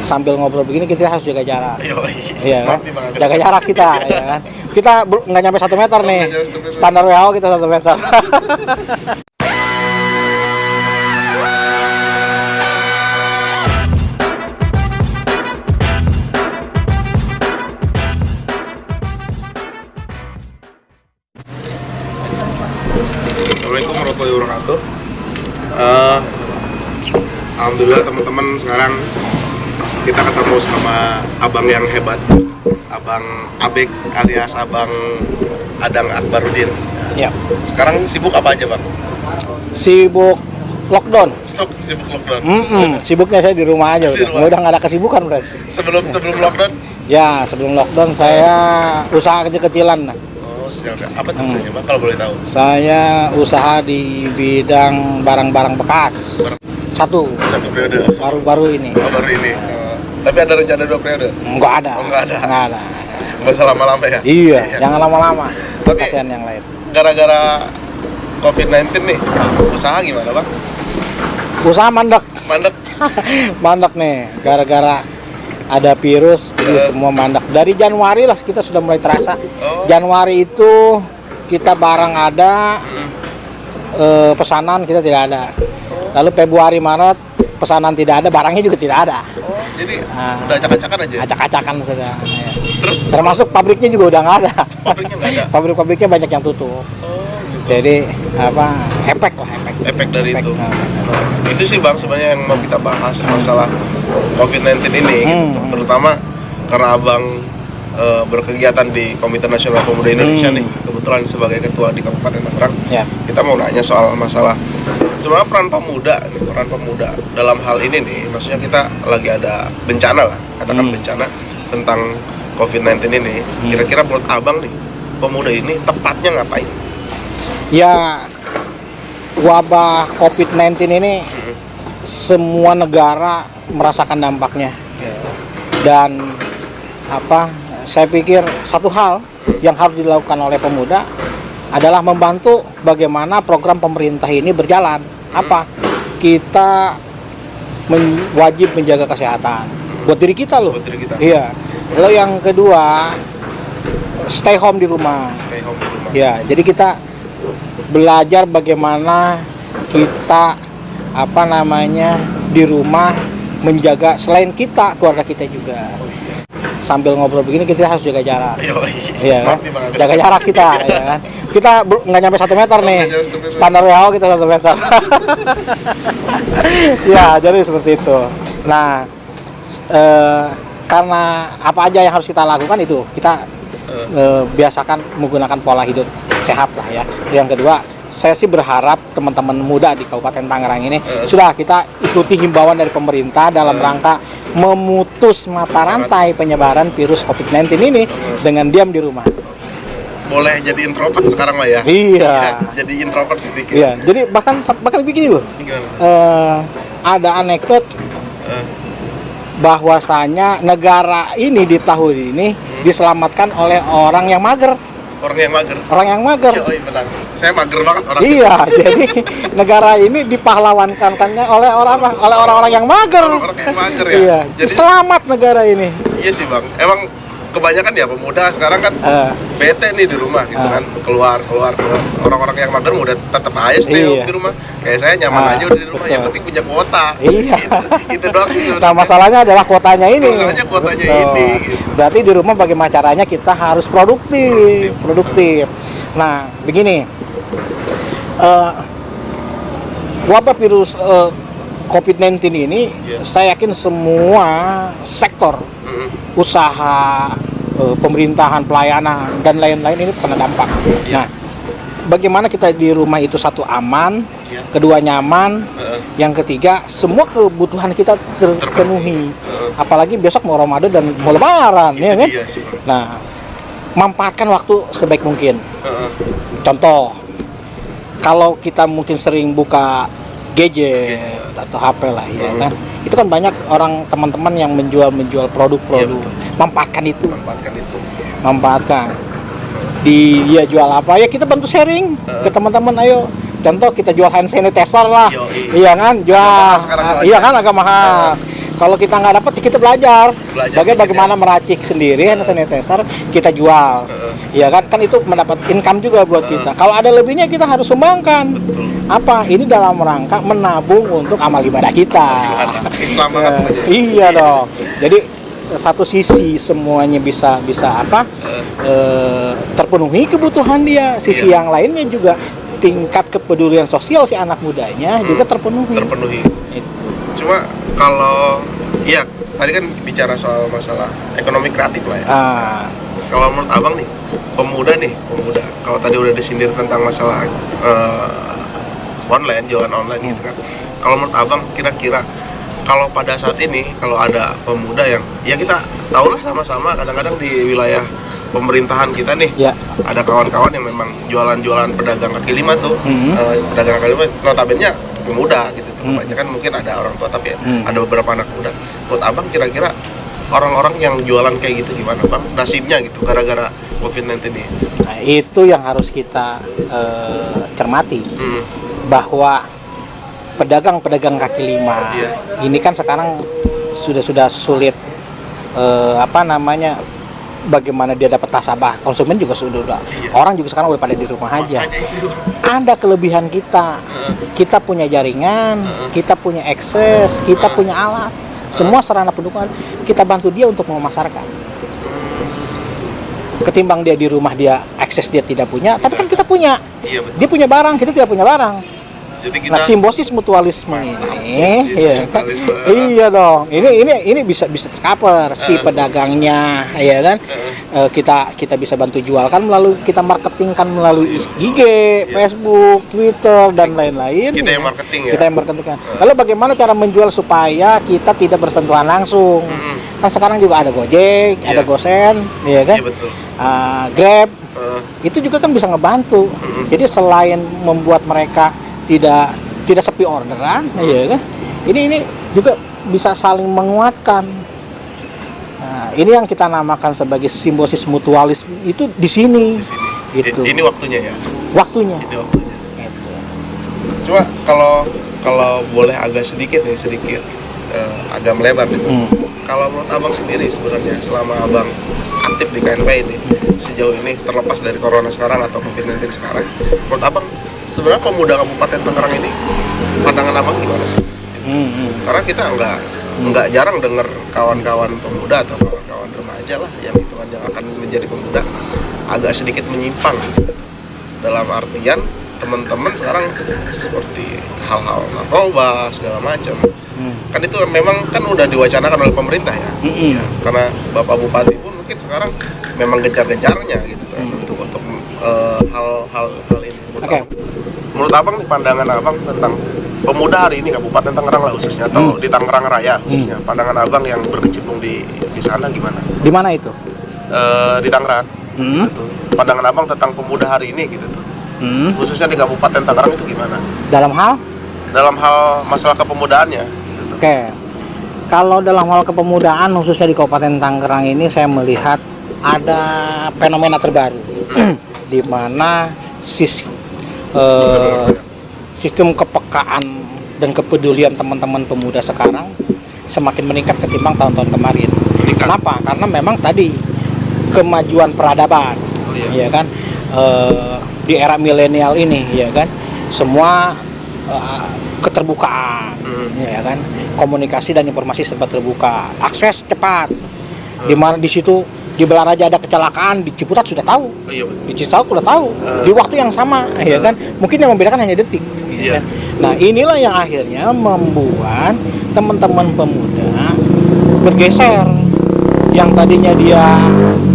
sambil ngobrol begini kita harus jaga jarak. Iya kan? Maaf, Jaga jarak kita, ya kan? Kita nggak nyampe 1 meter nih. Standar WHO kita 1 meter. Assalamualaikum warahmatullahi wabarakatuh. Alhamdulillah teman-teman, sekarang kita ketemu sama abang yang hebat, Abang Abek alias Abang Adang Akbarudin. Ya. Sekarang sibuk apa aja, Bang? Sibuk lockdown. Sibuk lockdown. Sibuknya saya di rumah aja. Udah nggak ada kesibukan berarti. Sebelum lockdown? Ya, sebelum lockdown saya usaha kecil-kecilan. Oh, apa tuh usahanya, Bang, kalau boleh tahu? Saya usaha di bidang barang-barang bekas. Satu periode. Baru-baru ini. Baru ini. Tapi ada rencana 2 periode? Enggak ada. Enggak ada. Nggak usah lama-lama ya? Iya, jangan lama-lama. Tapi kasihan yang lain. Gara-gara COVID-19 nih, usaha gimana, Bang? Usaha mandek. Mandek. Mandek nih, gara-gara ada virus, jadi semua mandek. Dari Januari lah kita sudah mulai terasa. Januari itu kita barang ada, pesanan kita tidak ada. Lalu Februari, Maret pesanan tidak ada, barangnya juga tidak ada. Oh, jadi udah acak-acakan aja? Acak-acakan sudah. Terus? Termasuk pabriknya juga udah nggak ada. Pabriknya nggak ada? Pabrik-pabriknya banyak yang tutup. Gitu. Jadi efek dari itu. Itu sih, Bang, sebenarnya yang mau kita bahas masalah COVID-19 ini gitu. Terutama karena Abang berkegiatan di Komite Nasional Pemuda Indonesia nih, kebetulan sebagai ketua di Kabupaten Tangerang. Kita mau nanya soal masalah sebenarnya peran pemuda dalam hal ini nih. Maksudnya kita lagi ada bencana lah, katakan bencana tentang COVID-19 ini. Kira-kira menurut Abang nih, pemuda ini tepatnya ngapain? Ya, wabah COVID-19 ini semua negara merasakan dampaknya. Dan saya pikir satu hal yang harus dilakukan oleh pemuda adalah membantu bagaimana program pemerintah ini berjalan. Kita wajib menjaga kesehatan buat diri kita loh. Iya. Lalu yang kedua, stay home di rumah. Ya, jadi kita belajar bagaimana kita di rumah menjaga selain kita, keluarga kita juga. Sambil ngobrol begini kita harus jaga jarak. Iya kan? Jaga jarak kita, ya kan? Kita nggak nyampe 1 meter nih. Standar WHO kita 1 meter. Ya, jadi seperti itu. Nah, karena apa aja yang harus kita lakukan itu kita biasakan menggunakan pola hidup sehat lah ya. Yang kedua, saya sih berharap teman-teman muda di Kabupaten Tangerang ini sudah kita ikuti himbauan dari pemerintah dalam rangka memutus mata rantai penyebaran virus COVID-19 ini dengan diam di rumah. Boleh jadi introvert sekarang lah ya? Iya. Jadi introvert sedikit. Iya. Jadi bahkan begini loh. Ada anekdot bahwasanya negara ini di tahun ini diselamatkan oleh orang yang mager. Orang yang mager. Iya, benar. Saya mager banget orang. Iya, jadi negara ini dipahlawankannya oleh orang-orang yang mager. Orang yang mager ya. Iya. Jadi selamat negara ini. Iya sih, Bang. Emang kebanyakan ya pemuda sekarang kan bete nih di rumah gitu kan. Keluar. Orang-orang yang mager udah tetap aja stay di rumah. Kayak saya nyaman aja udah di rumah, yang penting punya kuota. Iya. Gitu doang sih. Nah, masalahnya adalah kuotanya ini. Gitu. Berarti di rumah bagaimana caranya kita harus produktif. Nah, begini. Wabah virus COVID-19 ini saya yakin semua sektor usaha, pemerintahan, pelayanan dan lain-lain ini kena dampak. Nah, bagaimana kita di rumah itu satu aman, kedua nyaman, yang ketiga semua kebutuhan kita terpenuhi. Apalagi besok mau Ramadan dan mau Lebaran, ya kan? Nah, manfaatkan waktu sebaik mungkin. Contoh, kalau kita mungkin sering buka gadget atau HP lah, ya kan? Itu kan banyak orang teman-teman yang menjual produk-produk. Manfaatkan itu. Manfaatkan. Dia jual apa? Ya kita bantu sharing ke teman-teman. Ayo. Contoh kita jual hand sanitizer lah. Iya kan? Jual. Iya kan, agak mahal. Kalau kita nggak dapat, kita belajar dikit bagaimana meracik sendiri hand sanitizer, kita jual. Ya kan itu mendapat income juga buat kita. Kalau ada lebihnya kita harus sumbangkan. Betul. Apa? Ini dalam rangka menabung untuk amal ibadah kita. Islam banget pokoknya. Iya dong. Jadi satu sisi semuanya bisa terpenuhi kebutuhan dia. Sisi yang lainnya juga tingkat kepedulian sosial si anak mudanya juga terpenuhi. Itu. Cuma kalau ya tadi kan bicara soal masalah ekonomi kreatif lah ya. Kalau menurut abang nih pemuda, kalau tadi udah disindir tentang masalah online, jualan online gitu kan. Kalau menurut abang kira-kira kalau pada saat ini kalau ada pemuda yang ya kita tahulah sama-sama kadang-kadang di wilayah pemerintahan kita nih ada kawan-kawan yang memang jualan-jualan pedagang kaki lima tuh, pedagang kaki lima notabene pemuda gitu. Kebanyakan mungkin ada orang tua tapi ada beberapa anak muda. Buat abang kira-kira orang-orang yang jualan kayak gitu gimana bang nasibnya gitu gara-gara COVID-19 ini? Nah, itu yang harus kita cermati bahwa pedagang kaki lima ini kan sekarang sudah sulit bagaimana dia dapat nasabah, konsumen juga sudah orang juga sekarang udah pada di rumah aja. Ada kelebihan kita punya jaringan, kita punya akses, kita punya alat, semua sarana pendukung kita bantu dia untuk memasarkan. Ketimbang dia di rumah dia akses dia tidak punya, tapi kan kita punya. Dia punya barang, kita tidak punya barang. Jadi kita, simbiosis mutualisme ini, iya dong. Ini bisa tercover si pedagangnya, ya kan? Kita bisa bantu jualkan melalui kita marketingkan melalui IG, Facebook, Twitter dan lain-lain. Kita yang marketing ya. Kita yang marketingkan. Lalu bagaimana cara menjual supaya kita tidak bersentuhan langsung? Kan sekarang juga ada Gojek, ada Gosen, ya kan? Betul. Grab, itu juga kan bisa ngebantu. Jadi selain membuat mereka tidak sepi orderan, ya kan? Ini juga bisa saling menguatkan. Nah, ini yang kita namakan sebagai simbiosis mutualisme itu di sini. Gitu. Ini waktunya ya. Waktunya. Ini waktunya. Gitu. Cuma kalau boleh agak sedikit agak melebar gitu. Kalau menurut abang sendiri sebenarnya selama abang aktif di KNP ini sejauh ini terlepas dari corona sekarang atau COVID-19 sekarang, menurut abang sebenarnya pemuda Kabupaten Tangerang ini pandangan abang gimana sih? Karena kita nggak jarang dengar kawan-kawan pemuda atau kawan-kawan remaja lah yang akan menjadi pemuda agak sedikit menyimpang dalam artian teman-teman sekarang seperti hal-hal narkoba segala macam. Kan itu memang kan udah diwacanakan oleh pemerintah ya. Karena Bapak Bupati pun mungkin sekarang memang gencar-gencarnya gitu kan untuk hal ini. Menurut abang nih pandangan abang tentang pemuda hari ini Kabupaten Tangerang lah khususnya atau di Tangerang Raya khususnya, pandangan abang yang berkecimpung di sana gimana? Di mana itu? Di Tangerang. Gitu. Pandangan abang tentang pemuda hari ini gitu tuh. Khususnya di Kabupaten Tangerang itu gimana? Dalam hal masalah kepemudaannya. Oke. Kalau dalam hal kepemudaan khususnya di Kabupaten Tangerang ini saya melihat ada fenomena terbaru di mana sistem kepekaan dan kepedulian teman-teman pemuda sekarang semakin meningkat ketimbang tahun-tahun kemarin. Kenapa? Karena memang tadi kemajuan peradaban, ya kan, di era milenial ini, ya kan, semua keterbukaan, ya kan, komunikasi dan informasi serba terbuka, akses cepat, di mana di situ di Belaraja ada kecelakaan, di Ciputat sudah tahu, di Cisauk sudah tahu, di waktu yang sama, ya kan, mungkin yang membedakan hanya detik. Ya kan? Nah inilah yang akhirnya membuat teman-teman pemuda bergeser, yang tadinya dia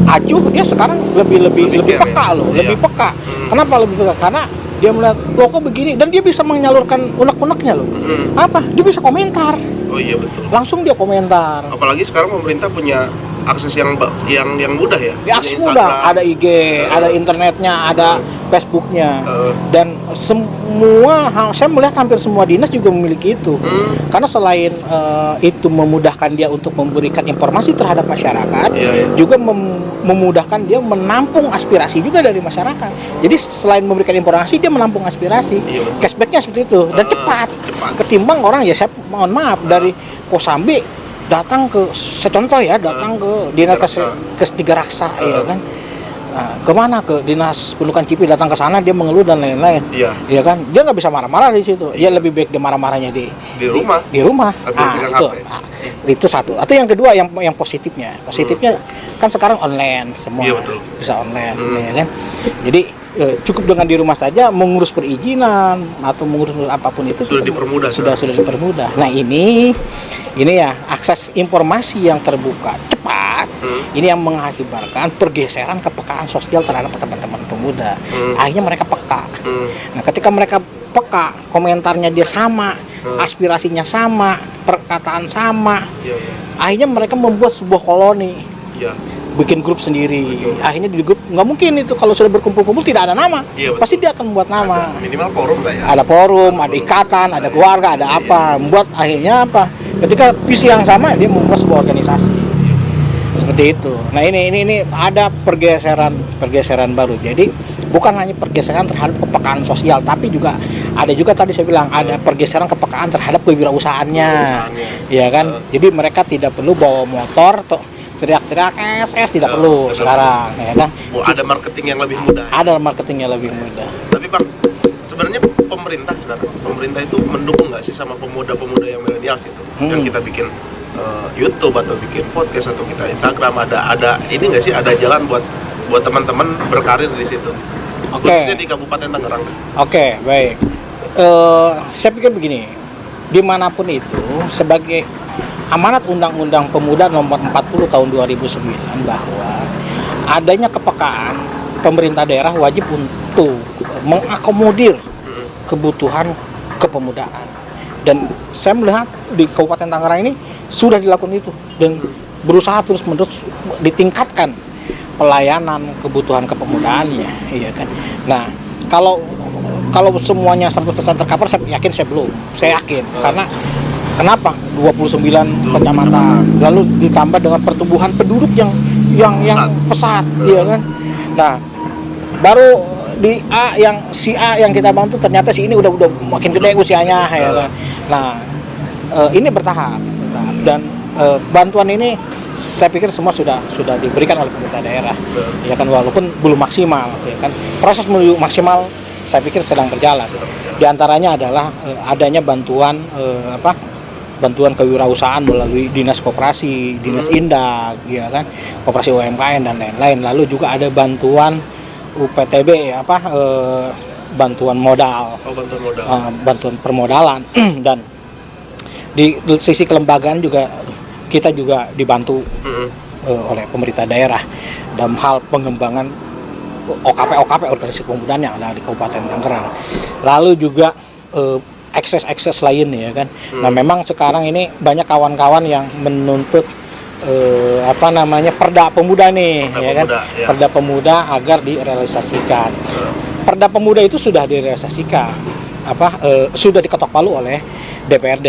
acuh, dia sekarang lebih peka loh, lebih peka. Kenapa lebih peka? Karena dia melihat kok begini dan dia bisa menyalurkan unek-uneknya loh. Apa? Dia bisa komentar. Oh iya betul. Langsung dia komentar. Apalagi sekarang pemerintah punya akses yang mudah ya. Akses mudah, ada IG, ada internetnya, ada Facebooknya, dan semua saya melihat hampir semua dinas juga memiliki itu. Karena selain itu memudahkan dia untuk memberikan informasi terhadap masyarakat, juga memudahkan dia menampung aspirasi juga dari masyarakat. Jadi selain memberikan informasi, dia menampung aspirasi. Cashbacknya seperti itu dan cepat. Ketimbang orang, ya saya mohon maaf, dari Kosambi datang ke, saya contoh ya, datang ke dinas ke Tiga Raksa, ya kan. Nah, kemana ke dinas pendudukan Cipi, datang ke sana dia mengeluh dan lain-lain, ya kan, dia nggak bisa marah-marah di situ, ya lebih baik dia marah-marahnya di rumah sambil itu itu satu. Atau yang kedua, yang positifnya kan sekarang online semua, bisa online, ya kan. Jadi cukup dengan di rumah saja mengurus perizinan atau mengurus apapun itu sudah dipermudah. Nah ini ya, akses informasi yang terbuka cepat, ini yang mengakibatkan pergeseran kepekaan sosial terhadap teman-teman pemuda. Akhirnya mereka peka. Nah ketika mereka peka, komentarnya dia sama, aspirasinya sama, perkataan sama, akhirnya mereka membuat sebuah koloni, bikin grup sendiri. Akhirnya di grup, nggak mungkin itu kalau sudah berkumpul-kumpul tidak ada nama, pasti dia akan membuat nama. Ada minimal forum lah ya. Ada forum, ada ikatan, ada keluarga, ada apa. Membuat akhirnya apa? Ketika visi yang sama, dia membuat sebuah organisasi. Seperti itu. Nah ini ada pergeseran baru. Jadi bukan hanya pergeseran terhadap kepekaan sosial, tapi juga ada juga tadi saya bilang ada pergeseran kepekaan terhadap kewirausahaannya. Ya kan? Jadi mereka tidak perlu bawa motor atau teriak-teriak SS, tidak perlu sekarang, ya kan? Ada marketing yang lebih mudah. Ada marketing yang lebih mudah. Tapi Bang, sebenarnya pemerintah itu mendukung nggak sih sama pemuda-pemuda yang milenial itu, yang kita bikin YouTube atau bikin podcast atau kita Instagram, ada ini nggak sih, ada jalan buat teman-teman berkarir di situ, khususnya di Kabupaten Tangerang? Oke, baik. Saya pikir begini, dimanapun itu sebagai amanat Undang-Undang Pemuda Nomor 40 Tahun 2009 bahwa adanya kepekaan pemerintah daerah wajib untuk mengakomodir kebutuhan kepemudaan. Dan saya melihat di Kabupaten Tangerang ini sudah dilakukan itu dan berusaha terus-menerus ditingkatkan pelayanan kebutuhan kepemudaannya, iya kan. Nah, kalau semuanya 100% tercover, saya yakin karena kenapa 29 kecamatan, lalu ditambah dengan pertumbuhan penduduk yang pesat, iya kan. Nah, baru di si A yang kita bantu ternyata si ini udah makin gede usianya, ya kan. Nah, ini bertahap dan bantuan ini saya pikir semua sudah diberikan oleh pemerintah daerah, ya kan, walaupun belum maksimal, ya kan. Proses menuju maksimal saya pikir sedang berjalan. Di antaranya adalah adanya bantuan bantuan kewirausahaan melalui dinas koperasi, dinas indah, ya kan, koperasi UMKM dan lain-lain. Lalu juga ada bantuan UPTB, bantuan modal, bantuan permodalan dan di sisi kelembagaan juga kita juga dibantu oleh pemerintah daerah dalam hal pengembangan OKP organisasi kepemudaan yang ada di Kabupaten Tangerang. Lalu juga akses lain, ya kan. Nah, memang sekarang ini banyak kawan-kawan yang menuntut Perda Pemuda nih, ya kan. Perda Pemuda agar direalisasikan. Perda Pemuda itu sudah direalisasikan, sudah diketok palu oleh DPRD.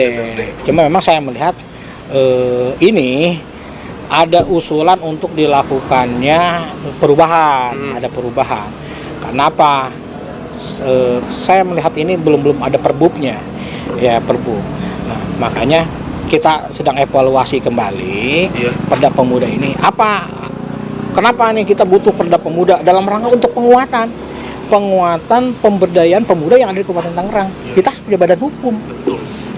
Cuma memang saya melihat ini ada usulan untuk dilakukannya perubahan, ada perubahan. Kenapa? Saya melihat ini belum ada perbubnya, ya, perbub. Nah, makanya kita sedang evaluasi kembali Perda Pemuda ini. Kenapa nih kita butuh Perda Pemuda dalam rangka untuk penguatan pemberdayaan pemuda yang ada di Kabupaten Tangerang. Kita harus punya badan hukum,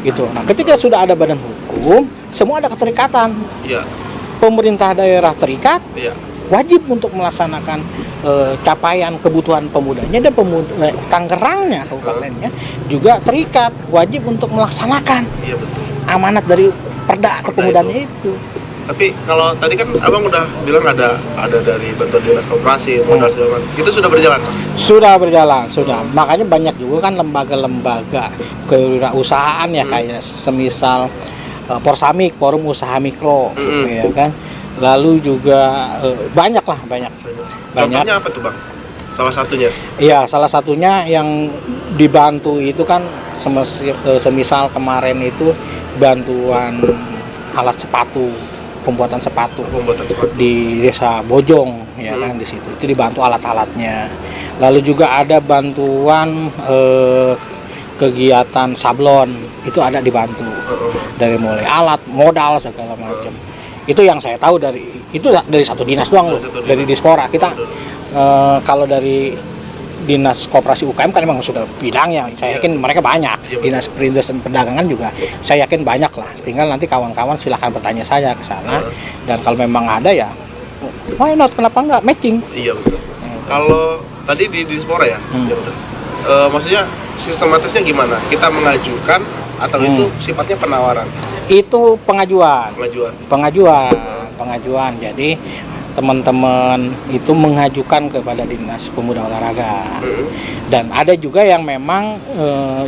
gitu. Nah, ketika sudah ada badan hukum, semua ada keterikatan. Pemerintah daerah terikat, wajib untuk melaksanakan capaian kebutuhan pemudanya, dan Tangerangnya, kabupatennya juga terikat, wajib untuk melaksanakan amanat dari Perda Kepemudaannya itu. Tapi kalau tadi kan Abang udah bilang ada dari bantuan dinas koperasi, modal segala macam, itu sudah berjalan? Sudah. Makanya banyak juga kan lembaga-lembaga kewirausahaan ya, kayak semisal Porsamik, Forum Usaha Mikro, ya kan. Lalu juga banyak. Contohnya apa tuh, Bang? Salah satunya? Iya, salah satunya yang dibantu itu kan semisal kemarin itu bantuan alat sepatu, pembuatan sepatu di Desa Bojong, ya kan, di situ. Itu dibantu alat-alatnya. Lalu juga ada bantuan kegiatan sablon itu ada dibantu dari mulai alat, modal segala macam. Itu yang saya tahu dari satu dinas doang loh, dari Dispora. Kita kalau dari Dinas Koperasi UKM kan memang sudah bidangnya. Saya yakin mereka banyak. Dinas Perindustrian dan Perdagangan juga saya yakin banyak lah. Tinggal nanti kawan-kawan silahkan bertanya saya ke sana. Dan kalau memang ada ya why not, kenapa enggak matching. Iya betul. Kalau tadi di Dispora ya, ya udah. Maksudnya sistematisnya gimana? Kita mengajukan atau itu sifatnya penawaran? Itu pengajuan. Jadi teman-teman itu mengajukan kepada Dinas Pemuda Olahraga. Dan ada juga yang memang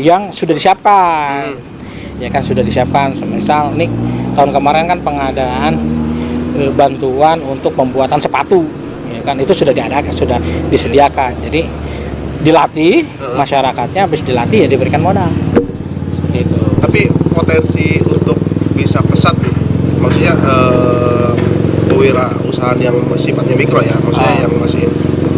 yang sudah disiapkan. Ya kan, sudah disiapkan. Semisal nih tahun kemarin kan pengadaan bantuan untuk pembuatan sepatu. Ya kan, itu sudah disediakan. Jadi dilatih masyarakatnya, habis dilatih ya diberikan modal. Seperti itu. Tapi potensi untuk bisa pesat nih, maksudnya kewirausahaan yang sifatnya mikro ya, maksudnya yang masih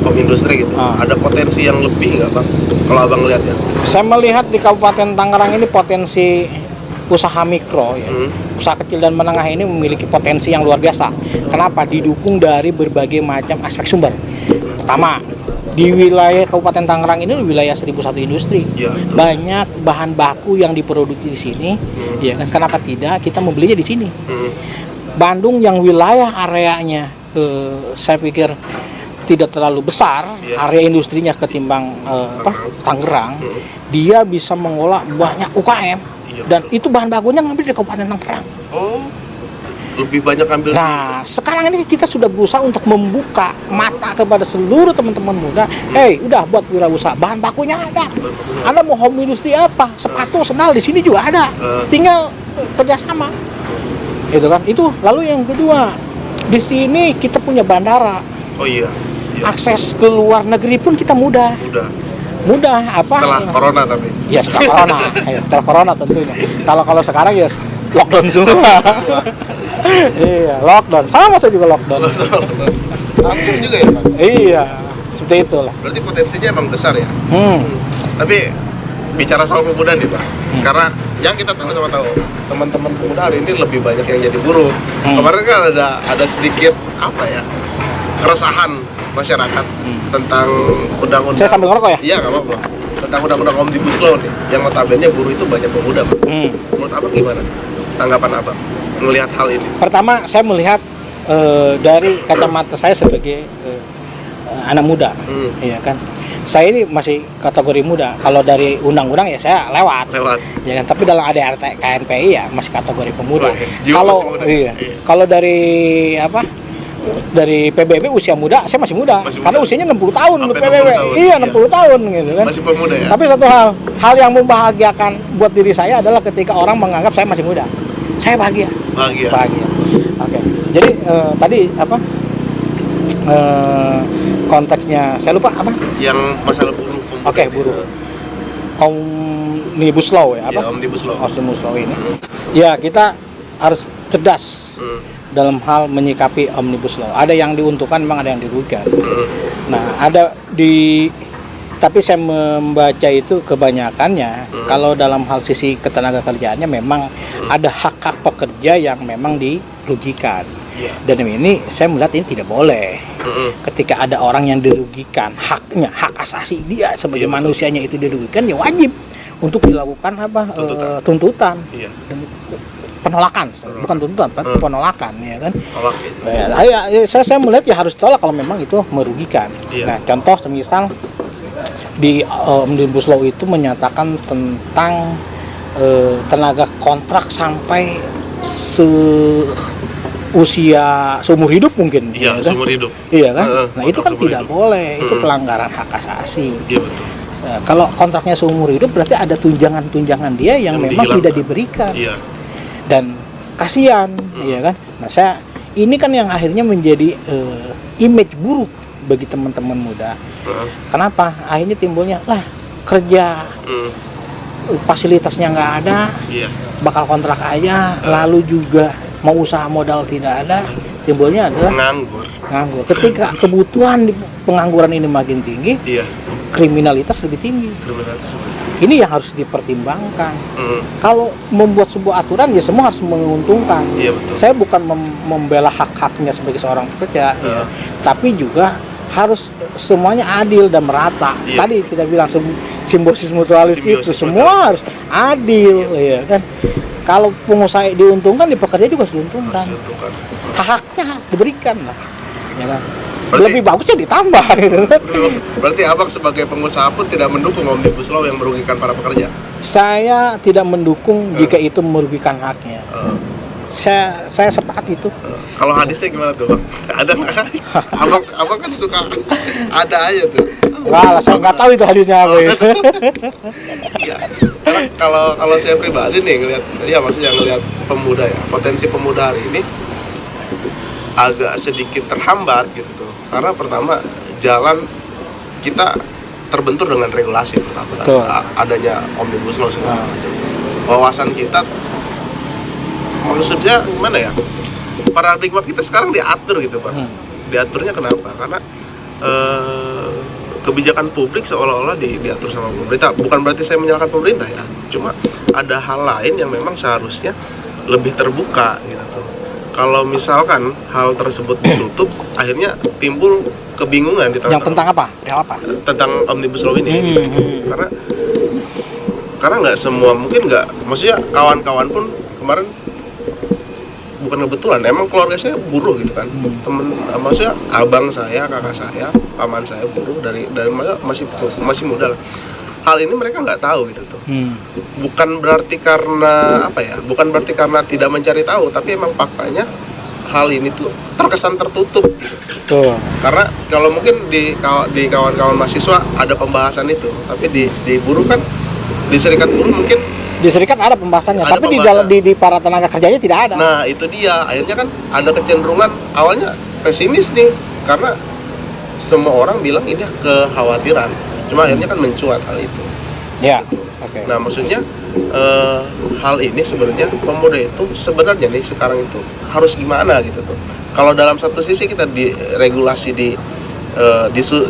home industry gitu, ada potensi yang lebih nggak Bang? Kalau Abang lihatnya? Saya melihat di Kabupaten Tangerang ini potensi usaha mikro ya, usaha kecil dan menengah ini memiliki potensi yang luar biasa. Kenapa? Didukung dari berbagai macam aspek sumber. Pertama, di wilayah Kabupaten Tangerang ini wilayah 1001 industri. Ya, banyak bahan baku yang diproduksi di sini. Ya kan, kenapa tidak kita membelinya di sini? Bandung yang wilayah areanya saya pikir tidak terlalu besar, area industrinya ketimbang Tangerang. Dia bisa mengolah banyak UKM dan itu bahan bakunya ngambil di Kabupaten Tangerang. Oh. Lebih banyak ambil. Nah, sekarang ini kita sudah berusaha untuk membuka mata kepada seluruh teman-teman muda. Udah buat wirausaha, bahan bakunya ada. Anda mau home industry apa? Sepatu, sendal di sini juga ada. Tinggal kerjasama. Itu kan. Itu lalu yang kedua, di sini kita punya bandara. Oh iya. Akses ke luar negeri pun kita mudah. Mudah apa? Setelah corona tapi. Ya setelah corona. Setelah corona tentunya. Kalau sekarang ya lockdown semua. Iya, lockdown. Sama saya juga lockdown. Hancur juga ya, Pak? Iya, seperti itulah. Berarti potensinya emang besar ya? Tapi bicara soal pemuda nih, Pak. Karena yang kita tahu teman-teman pemuda hari ini lebih banyak yang jadi buruh. Kemarin kan ada sedikit keresahan masyarakat tentang undang-undang. Saya sambil ngerokok ya? Iya, nggak apa-apa. Tentang undang-undang Omnibus Law nih, yang notabene buruh itu banyak pemuda, Pak. Menurut Abang gimana? Tanggapan Abang melihat hal ini? Pertama, saya melihat dari kacamata saya sebagai anak muda, ya kan. Saya ini masih kategori muda. Kalau dari undang-undang ya saya lewat. Ya kan. Tapi dalam ADRT KNPI ya masih kategori pemuda. Kalau dari dari PBB usia muda, saya masih muda. Karena usianya 60 tahun untuk PBB. 60 tahun gitu kan. Masih pemuda ya. Tapi satu hal yang membahagiakan buat diri saya adalah ketika orang menganggap saya masih muda. Saya bahagia. Oke. Jadi tadi konteksnya saya lupa apa? Yang masalah buruh. Oke, buruh. Omnibus Law ya apa? Ya, Omnibus Law. Omnibus Law ini. Ya, kita harus cerdas dalam hal menyikapi Omnibus Law. Ada yang diuntungkan, memang ada yang dirugikan. Nah, tapi saya membaca itu kebanyakannya kalau dalam hal sisi ketenaga kerjaannya memang ada hak-hak pekerja yang memang dirugikan. Dan ini saya melihat ini tidak boleh. Ketika ada orang yang dirugikan haknya, hak asasi dia sebagai manusianya itu dirugikan, ya wajib untuk dilakukan tuntutan. Penolakan, bukan tuntutan, tapi penolakan, ya kan? Saya melihat ya harus tolak kalau memang itu merugikan. Nah, contoh semisal di Omnibus Law itu menyatakan tentang tenaga kontrak sampai usia seumur hidup mungkin. Iya, kan? Seumur hidup. Iya kan? Nah, itu kan tidak boleh, itu pelanggaran hak asasi. Iya, betul. Kalau kontraknya seumur hidup berarti ada tunjangan-tunjangan dia yang memang tidak diberikan. Iya. Dan kasihan, iya kan? Nah, ini kan yang akhirnya menjadi image buruk bagi teman-teman muda. Kenapa? Akhirnya timbulnya kerja fasilitasnya nggak ada, bakal kontrak aja, lalu juga mau usaha modal tidak ada, timbulnya adalah nganggur. Ketika kebutuhan di pengangguran ini makin tinggi, Iya. kriminalitas lebih tinggi. Kriminalitas. Ini yang harus dipertimbangkan. Kalau membuat sebuah aturan ya semua harus menguntungkan. Iya betul. Saya bukan membela hak-haknya sebagai seorang pekerja, ya, tapi juga harus semuanya adil dan merata. Iya. Tadi kita bilang simbiosis mutualis itu semua harus adil, ya kan. Kalau pengusaha diuntungkan, di pekerja juga harus diuntungkan. Hak-haknya diberikan lah, ya kan. Lebih bagusnya ditambah gitu kan. Berarti Abang sebagai pengusaha pun tidak mendukung Omnibus Law yang merugikan para pekerja? Saya tidak mendukung jika itu merugikan haknya. Saya sepakat itu. Kalau hadisnya gimana tuh Bang? Ada nggak? Abang kan suka ada aja tuh. Wah, saya nggak tahu itu hadisnya apa itu. Ya, karena kalau saya pribadi nih ngelihat, ya maksudnya ngelihat pemuda ya, potensi pemuda hari ini agak sedikit terhambat gitu tuh. Karena pertama jalan kita terbentur dengan regulasi pertama, adanya Omnibus Law segala macam. Wawasan kita, maksudnya gimana ya? Paradigma kita sekarang diatur gitu Pak. Diaturnya kenapa? Karena kebijakan publik seolah-olah diatur sama pemerintah. Bukan berarti saya menyalahkan pemerintah ya. Cuma ada hal lain yang memang seharusnya lebih terbuka gitu tuh. Kalau misalkan hal tersebut ditutup, akhirnya timbul kebingungan di tengah. Yang tentang apa? Yang apa? Tentang Omnibus Law ini. Gitu. Karena nggak semua, mungkin nggak, maksudnya kawan-kawan pun kemarin bukan kebetulan, emang keluarga saya buruh gitu kan. Maksudnya abang saya, kakak saya, paman saya buruh dari masih muda lah. Hal ini mereka nggak tahu gitu tuh. Bukan berarti karena apa ya? Bukan berarti karena tidak mencari tahu, tapi emang faktanya hal ini tuh terkesan tertutup gitu. Karena kalau mungkin di kawan-kawan mahasiswa ada pembahasan itu, tapi di buruh kan, di serikat buruh mungkin di serikat ada pembahasannya, ada tapi pembahasan. di para tenaga kerjanya tidak ada. Nah itu dia, akhirnya kan ada kecenderungan awalnya pesimis nih, karena semua orang bilang ini kekhawatiran, cuma akhirnya kan mencuat hal itu. Ya. Gitu. Okay. Nah maksudnya hal ini sebenarnya pemuda itu sebenarnya nih sekarang itu harus gimana gitu tuh. Kalau dalam satu sisi kita diregulasi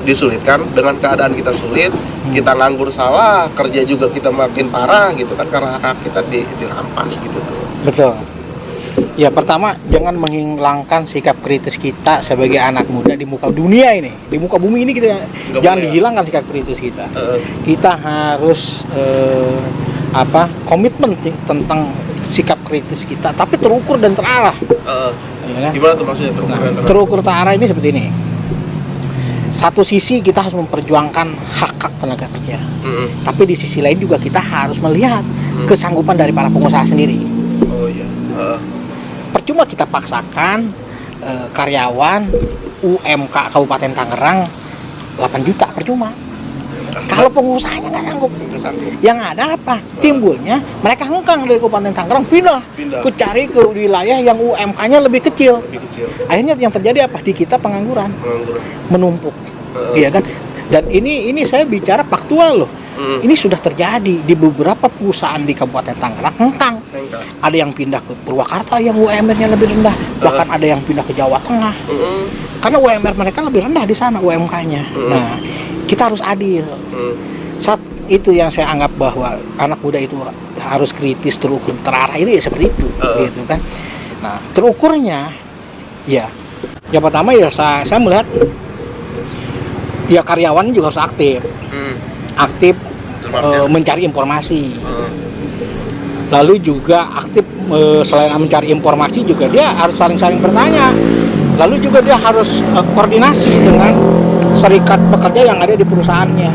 disulitkan dengan keadaan kita sulit, kita nganggur salah, kerja juga kita makin parah gitu kan, karena hak kita dirampas gitu tuh. Betul. Ya pertama jangan menghilangkan sikap kritis kita sebagai anak muda di muka dunia ini, di muka bumi ini kita jangan dihilangkan sikap kritis kita. Kita harus komitmen tentang sikap kritis kita, tapi terukur dan terarah. Ya kan? Gimana tuh maksudnya terukur dan terarah? Terukur terarah ini seperti ini. Satu sisi kita harus memperjuangkan hak-hak tenaga kerja, tapi di sisi lain juga kita harus melihat kesanggupan dari para pengusaha sendiri. Oh iya. Percuma kita paksakan karyawan UMK Kabupaten Tangerang 8 juta, percuma. Kalau pengusahanya nggak sanggup. Yang ada apa? Timbulnya mereka hengkang dari Kabupaten Tangerang pindah. Ke cari ke wilayah yang UMK-nya lebih kecil. Akhirnya yang terjadi apa? Di kita pengangguran menumpuk. Iya kan? Dan ini saya bicara faktual loh. Ini sudah terjadi di beberapa perusahaan di Kabupaten Tangerang hengkang. Ada yang pindah ke Purwakarta yang UMR-nya lebih rendah, bahkan ada yang pindah ke Jawa Tengah. Karena UMR mereka lebih rendah di sana UMK-nya. Nah, kita harus adil. Saat itu yang saya anggap bahwa anak muda itu harus kritis, terukur, terarah, itu ya seperti itu, gitu kan. Nah, terukurnya ya yang pertama ya saya melihat ya karyawan juga harus aktif mencari informasi. Lalu juga aktif selain mencari informasi juga dia harus saling bertanya. Lalu juga dia harus koordinasi dengan serikat pekerja yang ada di perusahaannya,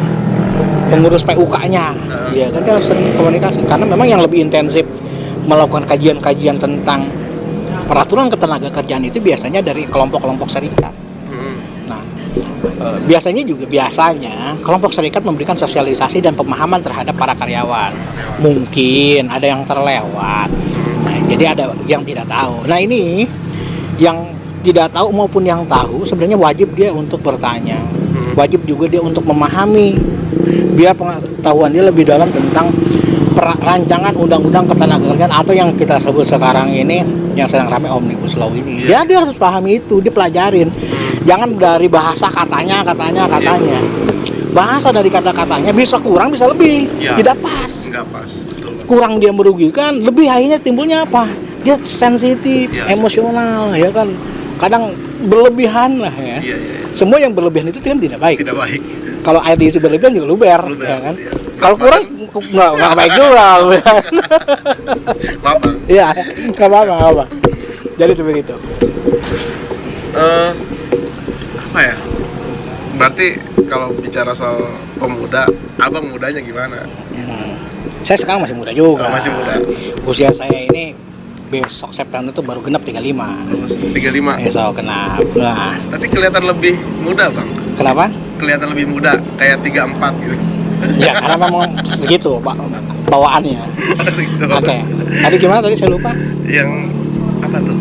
pengurus PUK-nya. Ya kan dia harus sering komunikasi, karena memang yang lebih intensif melakukan kajian-kajian tentang peraturan ketenagakerjaan itu biasanya dari kelompok-kelompok serikat. Nah, biasanya kelompok serikat memberikan sosialisasi dan pemahaman terhadap para karyawan. Mungkin ada yang terlewat. Nah, jadi ada yang tidak tahu. Nah, ini yang tidak tahu maupun yang tahu sebenarnya wajib dia untuk bertanya. Wajib juga dia untuk memahami, biar pengetahuan dia lebih dalam tentang rancangan undang-undang ketenagakerjaan atau yang kita sebut sekarang ini yang sedang ramai Omnibus Law ini. Iya. Dia harus pahami itu, dipelajarin. Jangan dari bahasa katanya. Bahasa dari kata-katanya bisa kurang bisa lebih. Iya. Tidak pas. Nggak pas, betul. Kurang dia merugikan, lebih akhirnya timbulnya apa? Dia sensitif, Iya, emosional, ya kan. Kadang berlebihan lah ya. Iya. Semua yang berlebihan itu kan tidak baik. Tidak baik. Kalau air diisi berlebihan juga luber, Luber, ya kan. iya. Kalau kurang nggak baik juga. Apa? Iya, nggak apa-apa. Jadi seperti itu. Apa ya? Berarti kalau bicara soal pemuda, abang mudanya gimana? Saya sekarang masih muda juga. Oh, masih muda. Usia saya ini besok September itu baru genap 35. 35. Besok genap. Nah, Tapi kelihatan lebih muda, Bang. kenapa? Kelihatan lebih muda, kayak 34 gitu. Ya karena memang segitu bawaannya. Segitu. Oke. Tadi gimana tadi saya lupa. Yang apa tuh?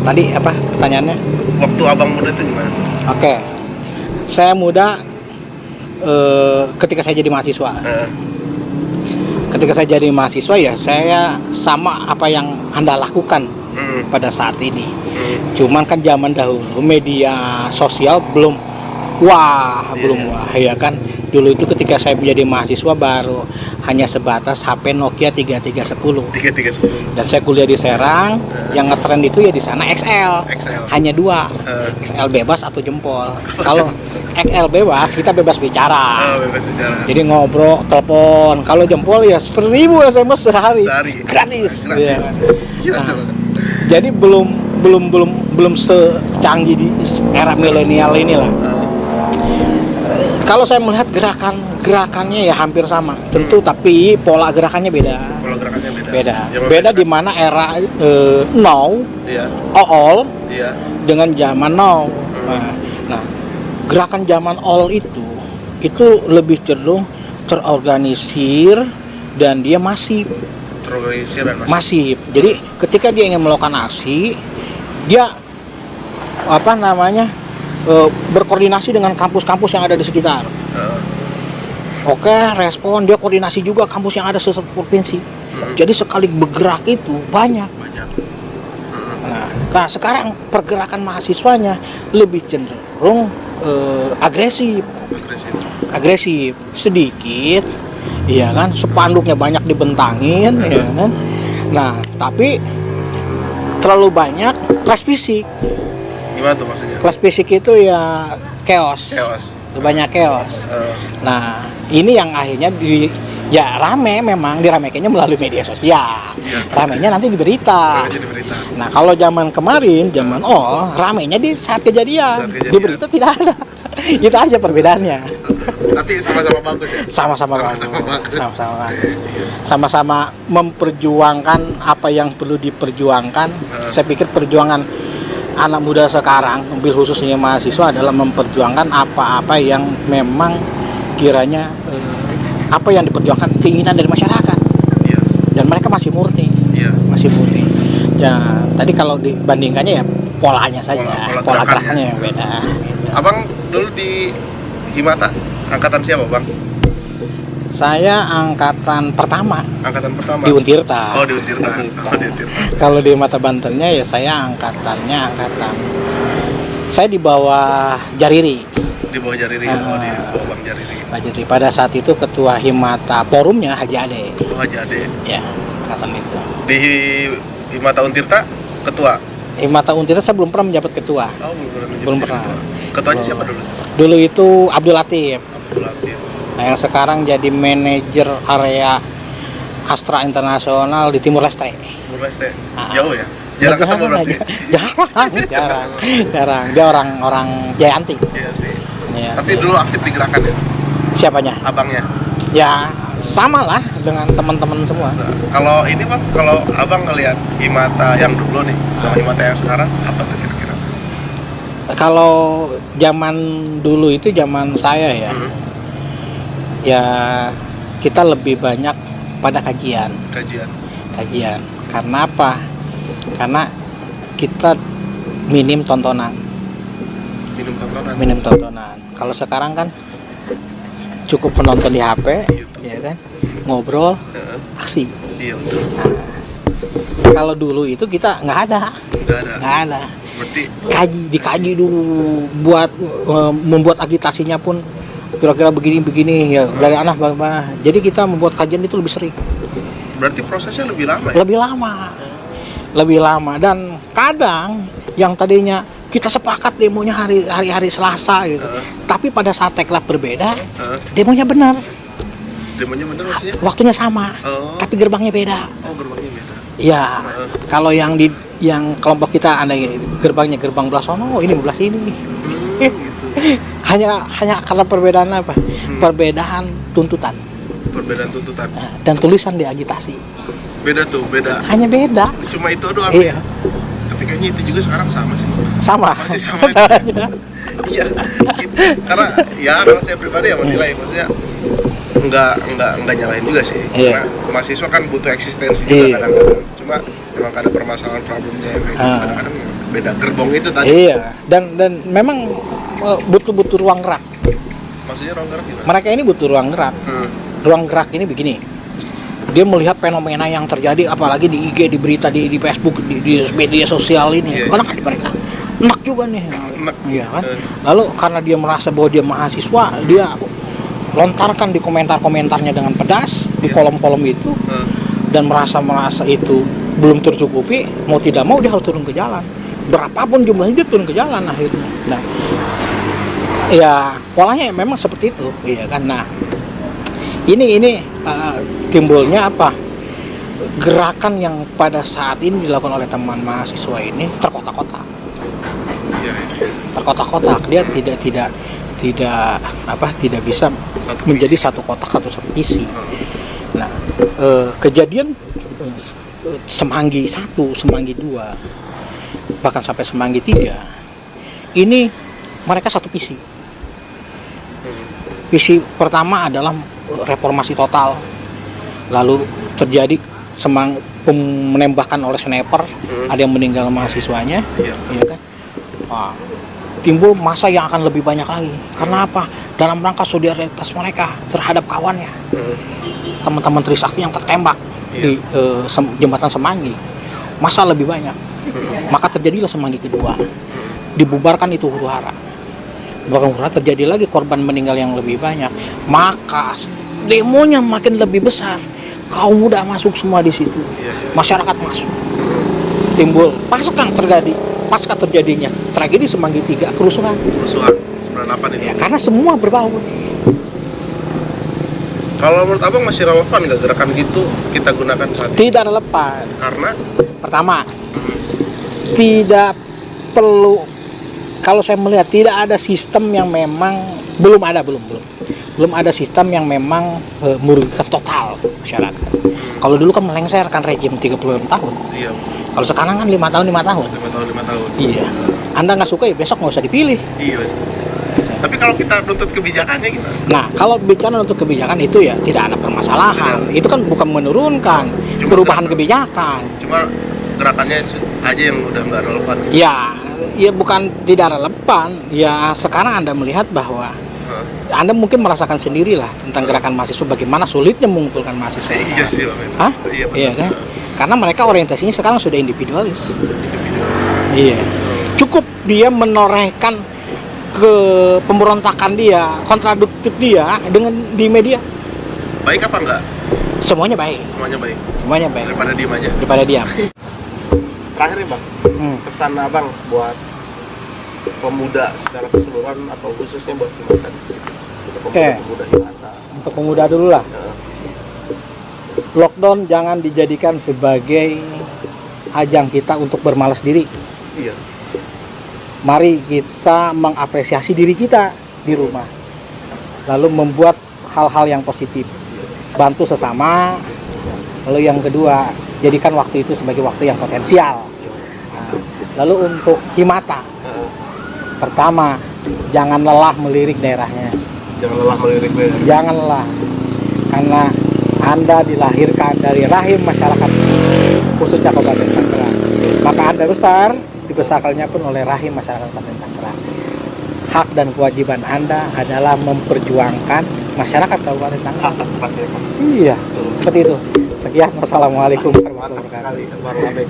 Tadi apa pertanyaannya? Waktu abang muda itu gimana? Oke. Saya muda ketika saya jadi mahasiswa. Ketika saya jadi mahasiswa ya saya sama apa yang Anda lakukan pada saat ini. Cuman kan zaman dahulu media sosial belum belum wah ya kan. Dulu itu ketika saya menjadi mahasiswa baru hanya sebatas HP Nokia 3310. 3310. Dan saya kuliah di Serang, yang ngetrend itu ya di sana XL. Hanya dua, XL bebas atau jempol. Kalau XL bebas kita bebas bicara. Bebas bicara. Jadi ngobrol, telepon. Kalau jempol ya 1000 SMS sehari. Gratis. Ya. Gila tuh. Jadi belum secanggih di era milenial inilah. Kalau saya melihat gerakannya ya hampir sama, tentu tapi pola gerakannya beda. Pola gerakannya beda. Beda di mana era now, all, dengan zaman now. Nah, gerakan zaman all itu lebih cenderung terorganisir dan dia masif. Terorganisir dan Masif. Jadi ketika dia ingin melakukan aksi, dia berkoordinasi dengan kampus-kampus yang ada di sekitar. Oke, respon dia koordinasi juga kampus yang ada satu provinsi. Jadi sekali bergerak itu banyak. Nah, sekarang pergerakan mahasiswanya lebih cenderung agresif, sedikit, ya kan? Spanduknya banyak dibentangin, ya kan? Nah, tapi terlalu banyak kelas fisik. Gimana tuh maksudnya? Kelas fisik itu ya chaos. Banyak chaos. Nah, ini yang akhirnya rame memang diramaikannya melalui media sosial. Ramainya nanti di berita. Nah, kalau zaman kemarin, zaman ramainya di saat kejadian. Di berita tidak ada. Itu aja perbedaannya. Tapi sama-sama bagus ya. Sama-sama bagus. Sama-sama memperjuangkan apa yang perlu diperjuangkan. Saya pikir perjuangan anak muda sekarang, mobil khususnya mahasiswa adalah memperjuangkan apa-apa yang memang kiranya apa yang diperjuangkan keinginan dari masyarakat. Dan mereka masih murni. Masih murni. Ya, tadi kalau dibandingkannya ya polanya saja, pola gerakannya yang beda. Gitu. Abang dulu di Himata, angkatan siapa, Bang? Saya angkatan pertama. Di Untirta. Oh, di Untirta. Kalau di Mata Bantennya ya saya angkatan saya di bawah Jariri. Di bawah Jariri. Di bawah Bang Jariri. Pak Jariri. Pada saat itu ketua Himata forumnya Haji Ade. Haji Ade. Ya, angkatan itu. Di Himata Untirta ketua. Himata Untirta saya belum pernah menjabat ketua. Oh, belum pernah. Ketuanya siapa dulu? Dulu itu Abdul Latif. Nah, yang sekarang jadi manajer area Astra Internasional di Timur Leste. Jauh ya? Jarang ketemu berarti? Jarang. Dia orang Jayanti. Ya. Tapi dulu aktif di gerakan ya? Siapanya? Abangnya? Ya, sama lah dengan teman-teman semua. Kalau ini Bang, kalau abang ngelihat Himata yang dulu nih sama Himata yang sekarang, apa tuh kira-kira? Kalau zaman dulu itu zaman saya ya, ya kita lebih banyak pada kajian. Karena apa? Karena kita minim tontonan. Kalau sekarang kan cukup menonton di HP, ya kan? ngobrol, Heeh. aksi. Iya betul. Kalau dulu itu kita nggak ada. Nggak ada. Berarti Dikaji dulu buat membuat agitasinya pun kira-kira begini ya dari anak bagaimana. Jadi kita membuat kajian itu lebih sering. berarti prosesnya lebih lama ya? Lebih lama dan kadang yang tadinya kita sepakat demonya hari Selasa gitu. Tapi pada saat tagline berbeda, demonya benar. Demonya benar maksudnya? Waktunya sama. Tapi gerbangnya beda. Oh, gerbangnya beda. Ya, kalau yang kelompok kita ada gerbangnya gerbang belah sono, ini belah sini. Gitu. hanya karena perbedaan apa? Perbedaan tuntutan. Perbedaan tuntutan. Dan tulisan di agitasi. Beda. Hanya beda. Cuma itu doang. Iya. Tapi kayaknya itu juga sekarang sama sih, Bang. Sama. Masih sama itu. Iya. Gitu. Karena kalau saya pribadi yang menilai maksudnya enggak nyalain juga sih. Iya. Karena mahasiswa kan butuh eksistensi juga kadang-kadang. Cuma memang ada permasalahan problemnya yang kayak gitu. Kadang-kadang beda gerbong itu tadi. Iya. Dan memang butuh ruang gerak. Maksudnya ruang gerak gimana? Mereka ini butuh ruang gerak. Ruang gerak ini begini. Dia melihat fenomena yang terjadi apalagi di IG, di berita, di Facebook, di media sosial ini. Karena kan mereka enak juga nih. Iya kan? Lalu karena dia merasa bahwa dia mahasiswa, dia lontarkan di komentar-komentarnya dengan pedas di kolom-kolom itu dan merasa itu belum tercukupi, mau tidak mau dia harus turun ke jalan. Berapapun jumlahnya dia turun ke jalan akhirnya. Nah, ya polanya memang seperti itu, iya kan. Nah, ini timbulnya apa? Gerakan yang pada saat ini dilakukan oleh teman mahasiswa ini terkotak-kotak. Terkotak-kotak, dia tidak bisa menjadi satu kotak atau satu visi. Nah, kejadian Semanggi 1, Semanggi 2, bahkan sampai Semanggi 3, ini mereka satu visi. Visi pertama adalah reformasi total. Lalu terjadi menembakkan oleh sniper, ada yang meninggal mahasiswanya, ya kan? Wah, timbul masa yang akan lebih banyak lagi. Karena apa? Dalam rangka solidaritas mereka terhadap kawannya, teman-teman Trisakti yang tertembak di jembatan Semanggi, masa lebih banyak. Maka terjadilah Semanggi kedua, dibubarkan itu huru-hara. Bahkan terjadi lagi korban meninggal yang lebih banyak. Maka demonya makin lebih besar. Kaum muda masuk semua di situ, masyarakat masuk. Timbul pasukan terjadi. Pasca terjadinya tragedi Semanggi 3, kerusuhan 98 itu. Ya, karena semua berbaur. Kalau menurut Abang masih relevan nggak gerakan gitu kita gunakan saat ini? Tidak relevan. Karena pertama, tidak perlu, kalau saya melihat tidak ada sistem yang memang belum ada sistem yang memang merugikan total masyarakat. Kalau dulu kan melengsarkan rejim 36 tahun. Iya. Kalau sekarang kan 5 tahun. 5 tahun. Iya. Anda nggak suka ya besok nggak usah dipilih. Iya. Tapi kalau kita nuntut kebijakannya gimana? Nah, kalau bicara untuk kebijakan itu ya tidak ada permasalahan. Itu kan bukan menurunkan, perubahan kebijakan. Cuma gerakannya aja yang udah nggak relevan. Ya bukan tidak relevan. Ya sekarang Anda melihat bahwa Anda mungkin merasakan sendirilah tentang gerakan mahasiswa, bagaimana sulitnya mengumpulkan mahasiswa. Iya sih, Bang. Hah? Iya, benar. Iya kan? Karena mereka orientasinya sekarang sudah individualis. Iya. Cukup dia menorehkan ke pemberontakan dia, kontradiktif dia dengan di media. Baik apa enggak? Semuanya baik. Semuanya baik. Daripada diam aja. Terakhir nih, Bang. Pesan Abang buat pemuda secara keseluruhan atau khususnya buat Kalimantan. Pemuda Kalimantan. Untuk pemuda dulu lah. Lockdown jangan dijadikan sebagai ajang kita untuk bermalas diri. Iya. Mari kita mengapresiasi diri kita di rumah, lalu membuat hal-hal yang positif, bantu sesama. Lalu yang kedua, jadikan waktu itu sebagai waktu yang potensial. Lalu untuk Himata, pertama, jangan lelah melirik daerahnya. Jangan lelah, karena Anda dilahirkan dari rahim masyarakat, khususnya Kabupaten Tangerang. Maka Anda besar, dibesarkannya pun oleh rahim masyarakat Kabupaten Tangerang. Hak dan kewajiban Anda adalah memperjuangkan masyarakat Kabupaten Tangerang. Iya, seperti itu. Sekian, wassalamualaikum warahmatullahi Mantap sekali wabarakatuh. Bang Abe.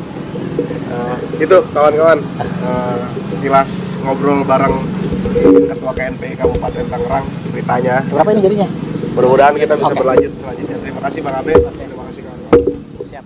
Itu kawan-kawan, sekilas ngobrol bareng Ketua KNPI Kabupaten Tangerang beritanya. Berapa ini jadinya? Mudah-mudahan kita bisa Oke. berlanjut selanjutnya. Terima kasih Bang Abe. Terima kasih kawan-kawan. Siap.